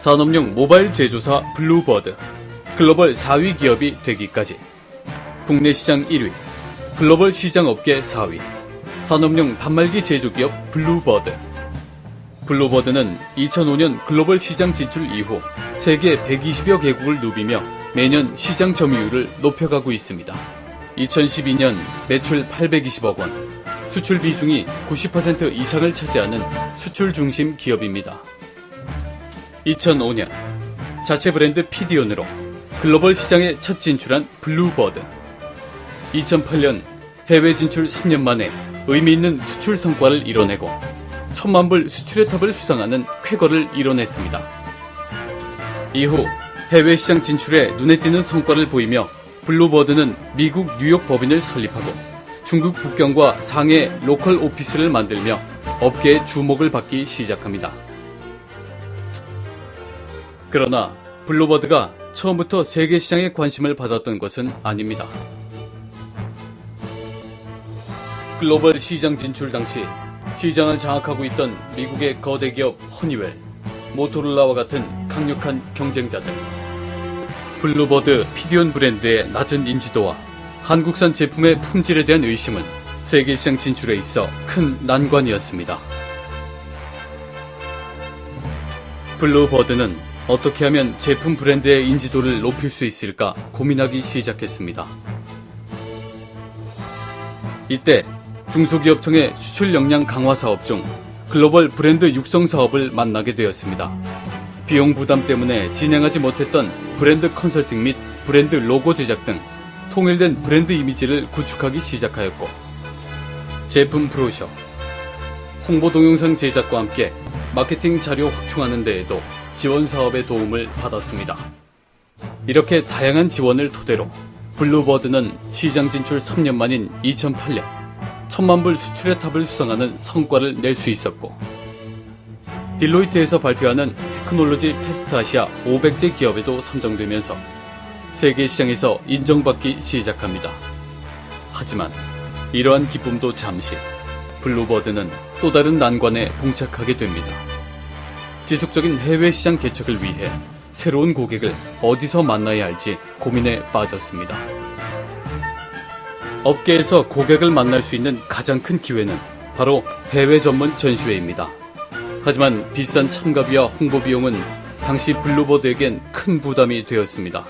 산업용 모바일 제조사 블루버드, 글로벌 4위 기업이 되기까지. 국내 시장 1위, 글로벌 시장 업계 4위, 산업용 단말기 제조기업 블루버드. 블루버드는 2005년 글로벌 시장 진출 이후 세계 120여 개국을 누비며 매년 시장 점유율을 높여가고 있습니다. 2012년 매출 820억 원, 수출 비중이 90% 이상을 차지하는 수출 중심 기업입니다. 2005년 자체 브랜드 피디온으로 글로벌 시장에 첫 진출한 블루버드. 2008년 해외 진출 3년 만에 의미 있는 수출 성과를 이뤄내고 1000만 불 수출의 탑을 수상하는 쾌거를 이뤄냈습니다. 이후 해외 시장 진출에 눈에 띄는 성과를 보이며 블루버드는 미국 뉴욕 법인을 설립하고 중국 북경과 상해 로컬 오피스를 만들며 업계의 주목을 받기 시작합니다. 그러나 블루버드가 처음부터 세계 시장에 관심을 받았던 것은 아닙니다. 글로벌 시장 진출 당시 시장을 장악하고 있던 미국의 거대 기업 허니웰, 모토로라와 같은 강력한 경쟁자들, 블루버드 피디온 브랜드의 낮은 인지도와 한국산 제품의 품질에 대한 의심은 세계 시장 진출에 있어 큰 난관이었습니다. 블루버드는 어떻게 하면 제품 브랜드의 인지도를 높일 수 있을까 고민하기 시작했습니다. 이때 중소기업청의 수출 역량 강화 사업 중 글로벌 브랜드 육성 사업을 만나게 되었습니다. 비용 부담 때문에 진행하지 못했던 브랜드 컨설팅 및 브랜드 로고 제작 등 통일된 브랜드 이미지를 구축하기 시작하였고, 제품 브로셔, 홍보 동영상 제작과 함께 마케팅 자료 확충하는 데에도 지원 사업의 도움을 받았습니다. 이렇게 다양한 지원을 토대로 블루버드는 시장 진출 3년 만인 2008년 1000만 불 수출의 탑을 수상하는 성과를 낼 수 있었고, 딜로이트에서 발표하는 테크놀로지 패스트 아시아 500대 기업에도 선정되면서 세계 시장에서 인정받기 시작합니다. 하지만 이러한 기쁨도 잠시, 블루버드는 또 다른 난관에 봉착하게 됩니다. 지속적인 해외 시장 개척을 위해 새로운 고객을 어디서 만나야 할지 고민에 빠졌습니다. 업계에서 고객을 만날 수 있는 가장 큰 기회는 바로 해외 전문 전시회입니다. 하지만 비싼 참가비와 홍보 비용은 당시 블루버드에겐 큰 부담이 되었습니다.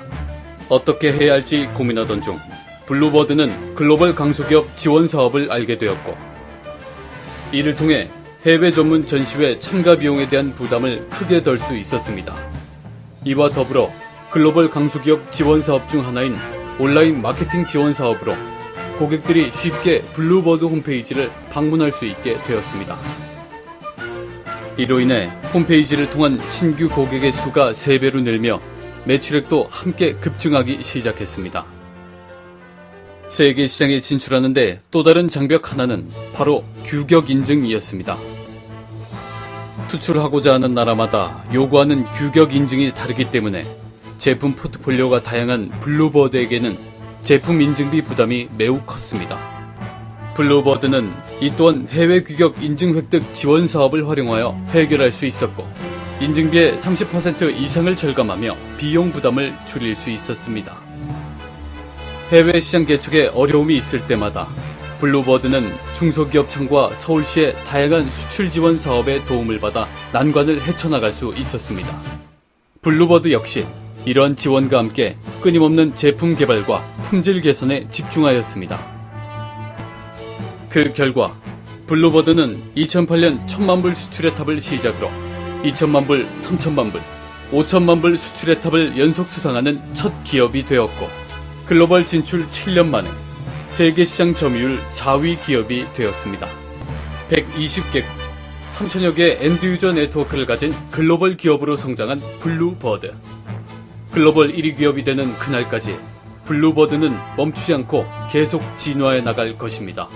어떻게 해야 할지 고민하던 중 블루버드는 글로벌 강소기업 지원 사업을 알게 되었고, 이를 통해 해외 전문 전시회 참가 비용에 대한 부담을 크게 덜 수 있었습니다. 이와 더불어 글로벌 강소기업 지원 사업 중 하나인 온라인 마케팅 지원 사업으로 고객들이 쉽게 블루버드 홈페이지를 방문할 수 있게 되었습니다. 이로 인해 홈페이지를 통한 신규 고객의 수가 3배로 늘며 매출액도 함께 급증하기 시작했습니다. 세계 시장에 진출하는데 또 다른 장벽 하나는 바로 규격 인증이었습니다. 수출하고자 하는 나라마다 요구하는 규격 인증이 다르기 때문에 제품 포트폴리오가 다양한 블루버드에게는 제품 인증비 부담이 매우 컸습니다. 블루버드는 이 또한 해외 규격 인증 획득 지원 사업을 활용하여 해결할 수 있었고, 인증비의 30% 이상을 절감하며 비용 부담을 줄일 수 있었습니다. 해외 시장 개척에 어려움이 있을 때마다 블루버드는 중소기업청과 서울시의 다양한 수출 지원 사업에 도움을 받아 난관을 헤쳐나갈 수 있었습니다. 블루버드 역시 이러한 지원과 함께 끊임없는 제품 개발과 품질 개선에 집중하였습니다. 그 결과 블루버드는 2008년 1000만 불 수출의 탑을 시작으로 2000만 불, 3000만 불, 5000만 불 수출의 탑을 연속 수상하는 첫 기업이 되었고, 글로벌 진출 7년 만에 세계 시장 점유율 4위 기업이 되었습니다. 120개국, 3000여 개의 엔드유저 네트워크를 가진 글로벌 기업으로 성장한 블루버드. 글로벌 1위 기업이 되는 그날까지 블루버드는 멈추지 않고 계속 진화해 나갈 것입니다.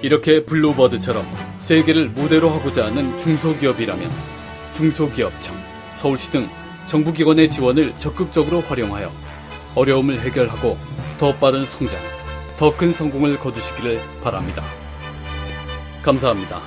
이렇게 블루버드처럼 세계를 무대로 하고자 하는 중소기업이라면 중소기업청, 서울시 등 정부기관의 지원을 적극적으로 활용하여 어려움을 해결하고 더 빠른 성장, 더 큰 성공을 거두시기를 바랍니다. 감사합니다.